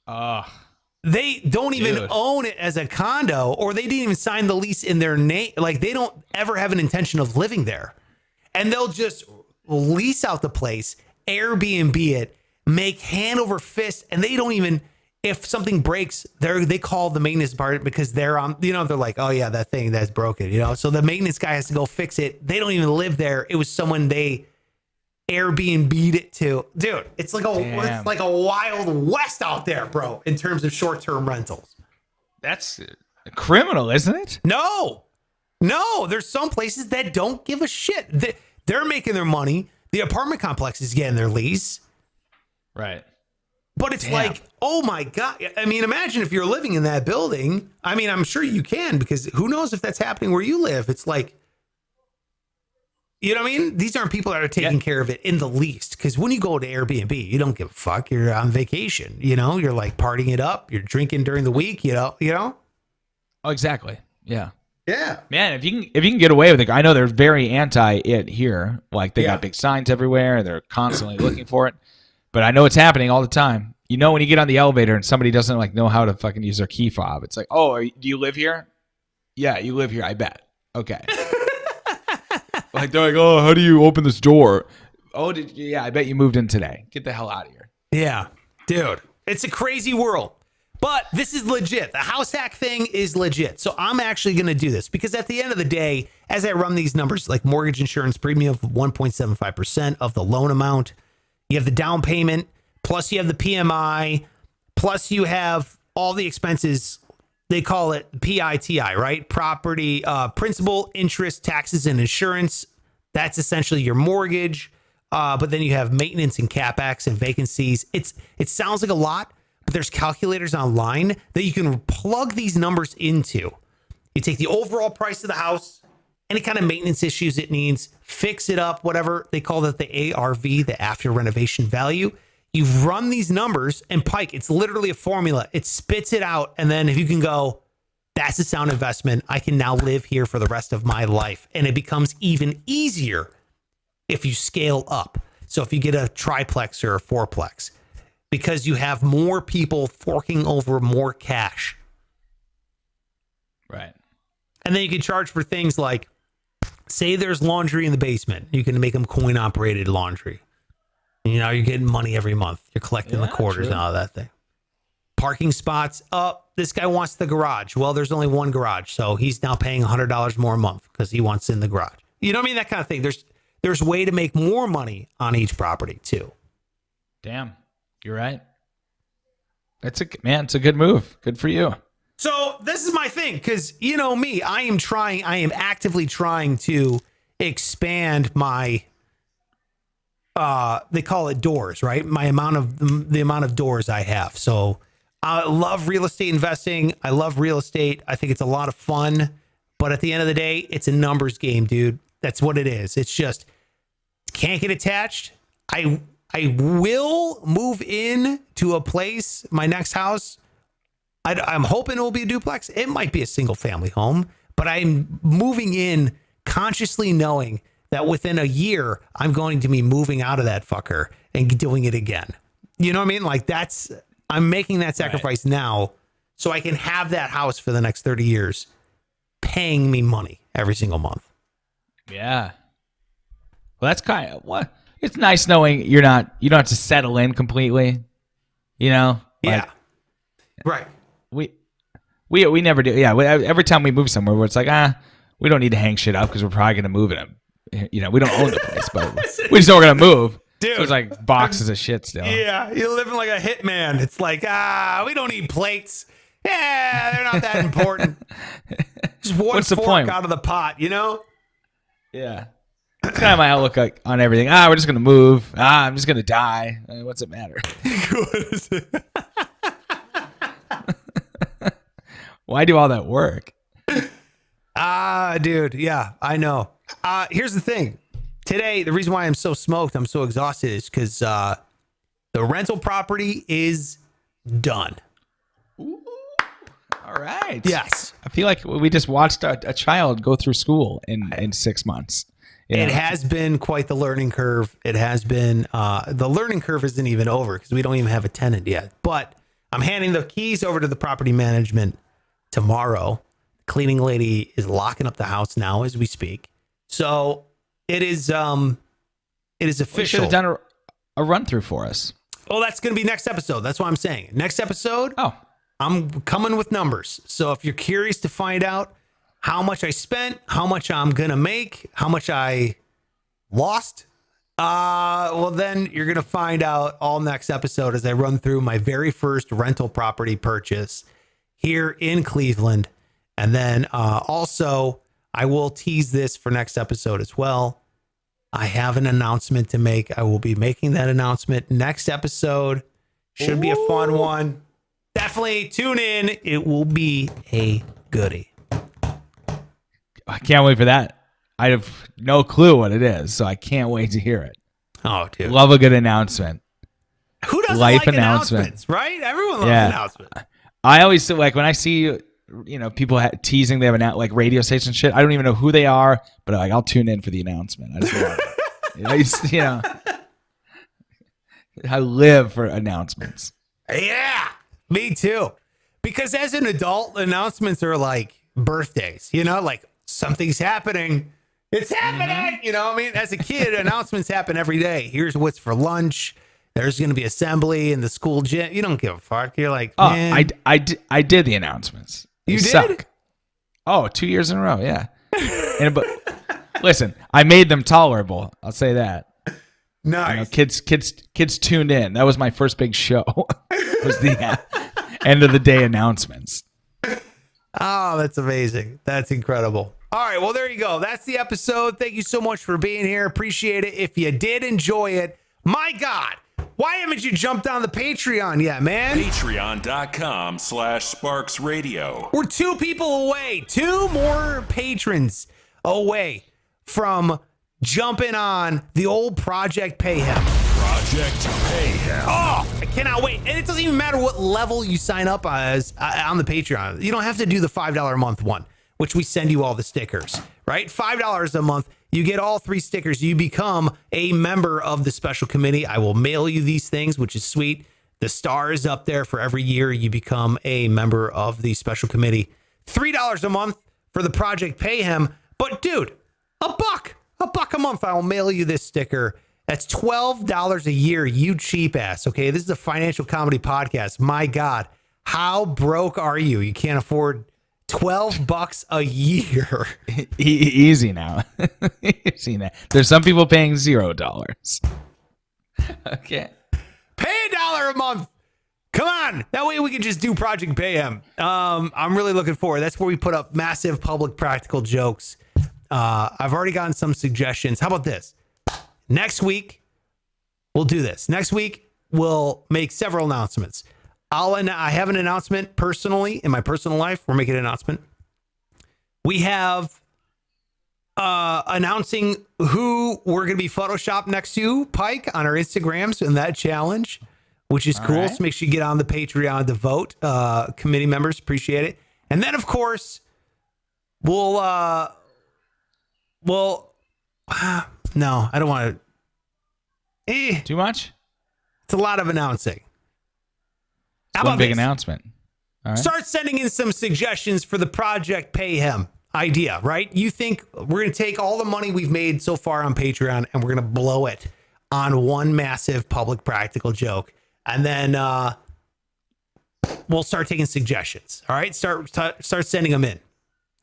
They don't even own it as a condo, or they didn't even sign the lease in their name. Like, they don't ever have an intention of living there. And they'll just lease out the place, Airbnb it, make hand over fist, and they don't even, if something breaks, they call the maintenance department because they're on, they're like, oh yeah, that thing that's broken, so the maintenance guy has to go fix it. They don't even live there. It was someone they Airbnb'd it to. Dude, it's like a Wild West out there, bro, in terms of short-term rentals.
That's criminal, isn't it?
No, there's some places that don't give a shit. They're making their money. The apartment complex is getting their lease.
Right.
But it's like, oh my God. I mean, imagine if you're living in that building. I mean, I'm sure you can, because who knows if that's happening where you live. It's like, you know what I mean? These aren't people that are taking care of it in the least. Because when you go to Airbnb, you don't give a fuck. You're on vacation. You're like partying it up. You're drinking during the week, you know?
Oh, exactly. Yeah.
Yeah.
Man, if you can get away with it, I know they're very anti it here. Like, they got big signs everywhere. They're constantly looking for it. But I know it's happening all the time. When you get on the elevator and somebody doesn't know how to fucking use their key fob, it's like, oh, do you live here? Yeah, you live here, I bet. Okay. Like, they're like, oh, how do you open this door? Oh, I bet you moved in today. Get the hell out of here.
Yeah, dude, it's a crazy world. But this is legit. The house hack thing is legit. So I'm actually going to do this because at the end of the day, as I run these numbers, like mortgage insurance premium of 1.75% of the loan amount, you have the down payment, plus you have the PMI, plus you have all the expenses. They call it PITI, right? Property, principal, interest, taxes, and insurance. That's essentially your mortgage. But then you have maintenance and CapEx and vacancies. It sounds like a lot, but there's calculators online that you can plug these numbers into. You take the overall price of the house, any kind of maintenance issues it needs, fix it up, whatever. They call that the ARV, the after renovation value. You run these numbers, and Pike, it's literally a formula. It spits it out, and then if you can go, that's a sound investment. I can now live here for the rest of my life. And it becomes even easier if you scale up. So if you get a triplex or a fourplex, because you have more people forking over more cash.
Right.
And then you can charge for things like, say there's laundry in the basement. You can make them coin operated laundry. You're getting money every month. You're collecting the quarters and all that thing. parking spots. This guy wants the garage. Well, there's only one garage, so he's now paying $100 more a month because he wants in the garage. You know what I mean? That kind of thing. There's a way to make more money on each property too.
Damn, you're right. It's a good move. Good for you.
So this is my thing, because you know me, I am actively trying to expand my they call it doors, right? The amount of doors I have. So I love real estate investing. I love real estate. I think it's a lot of fun, but at the end of the day, it's a numbers game, dude. That's what it is. It's just can't get attached. I will move in to a place, my next house. I'm hoping it will be a duplex. It might be a single family home, but I'm moving in consciously knowing that within a year, I'm going to be moving out of that fucker and doing it again. You know what I mean? Like I'm making that sacrifice now so I can have that house for the next 30 years paying me money every single month.
Yeah. Well, that's kind of what it's nice knowing you don't have to settle in completely, you know?
Yeah. Right.
We never do. Yeah. Every time we move somewhere where it's like, we don't need to hang shit up because we're probably going to move it. You know, we don't own the place, but we just know we're going to move.
Dude.
So it's like boxes of shit still.
Yeah. You're living like a hitman. It's like, we don't need plates. Yeah. They're not that important. Just one
What's the
fork
point?
out of the pot, you know?
Yeah. That's kind of my outlook on everything. We're just going to move. I'm just going to die. What's it matter? Why do all that work?
Dude. Yeah, I know. Here's the thing. Today, the reason why I'm so smoked, I'm so exhausted is because the rental property is done.
Ooh, all right.
Yes.
I feel like we just watched a child go through school in 6 months. You know?
It has been quite the learning curve. It has been, the learning curve isn't even over because we don't even have a tenant yet. But I'm handing the keys over to the property management tomorrow. The cleaning lady is locking up the house now as we speak. So it is official.
You should have done a run through for us.
Oh, that's going to be next episode. That's what I'm saying. Next episode.
Oh,
I'm coming with numbers. So if you're curious to find out how much I spent, how much I'm going to make, how much I lost, well, then you're going to find out all next episode as I run through my very first rental property purchase here in Cleveland. And then also, I will tease this for next episode as well. I have an announcement to make. I will be making that announcement next episode. Should be a fun one. Definitely tune in. It will be a goodie.
I can't wait for that. I have no clue what it is, so I can't wait to hear it.
Oh, dude.
Love a good announcement.
Who doesn't
Life
like
announcement.
announcements, right? Everyone loves announcements.
I always like when I see people teasing they have like radio station shit. I don't even know who they are, but like I'll tune in for the announcement. I just love it. I live for announcements.
Yeah, me too. Because as an adult, announcements are like birthdays, like something's happening. It's happening. You know what I mean? As a kid, announcements happen every day. Here's what's for lunch. There's going to be assembly in the school gym. You don't give a fuck. You're like, man.
I did the announcements.
You did?
Suck. Oh, 2 years in a row. Yeah. But listen, I made them tolerable. I'll say that.
Nice.
Kids tuned in. That was my first big show. Was the end of the day announcements.
Oh, that's amazing. That's incredible. All right. Well, there you go. That's the episode. Thank you so much for being here. Appreciate it. If you did enjoy it, my God, why haven't you jumped on the Patreon yet, man?
Patreon.com/SparksRadio.
We're 2 people away, 2 more patrons away from jumping on the old Project Payhem.
Project Payhem.
Oh, I cannot wait. And it doesn't even matter what level you sign up as on the Patreon. You don't have to do the $5 a month one, which we send you all the stickers, right? $5 a month. You get all 3 stickers. You become a member of the special committee. I will mail you these things, which is sweet. The star is up there for every year you become a member of the special committee. $3 a month for the Project Payhem. But dude, $1 a month. I will mail you this sticker. That's $12 a year, you cheap ass. Okay, this is a financial comedy podcast. My God, How broke are you? You can't afford $12 a year.
Easy now. Easy now. There's some people paying $0. Okay.
Pay $1 a month. Come on. That way we can just do Project Bayhem. I'm really looking forward. That's where we put up massive public practical jokes. I've already gotten some suggestions. How about this? Next week, we'll do this. Next week, we'll make several announcements. I have an announcement personally in my personal life. We're making an announcement. We have announcing who we're going to be photoshopped next to, Pike, on our Instagrams in that challenge, which is cool.
right.
So make sure you get on the Patreon to vote. Committee members appreciate it. And then, of course, we'll no, I don't want to.
Too much?
It's a lot of announcing. How
One
about
big
this?
announcement. All right.
Start sending in some suggestions for the Project Payhem idea, right? You think we're going to take all the money we've made so far on Patreon and we're going to blow it on one massive public practical joke. And then we'll start taking suggestions. All right. Start sending them in.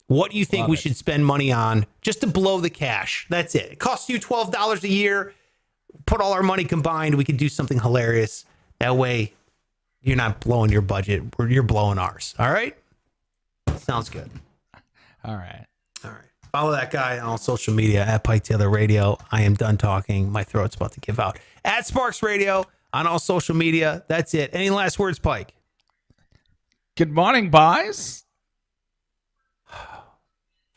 What do you think we should spend money on just to blow the cash? That's it. It costs you $12 a year. Put all our money combined. We could do something hilarious. That way you're not blowing your budget. You're blowing ours. All right. Sounds good.
All right.
All right. Follow that guy on all social media at Pike Taylor Radio. I am done talking. My throat's about to give out. At Sparks Radio on all social media. That's it. Any last words, Pike?
Good morning, boys.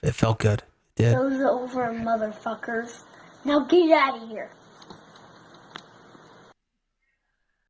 It felt good. It did.
Show's over, motherfuckers. Now get out of here.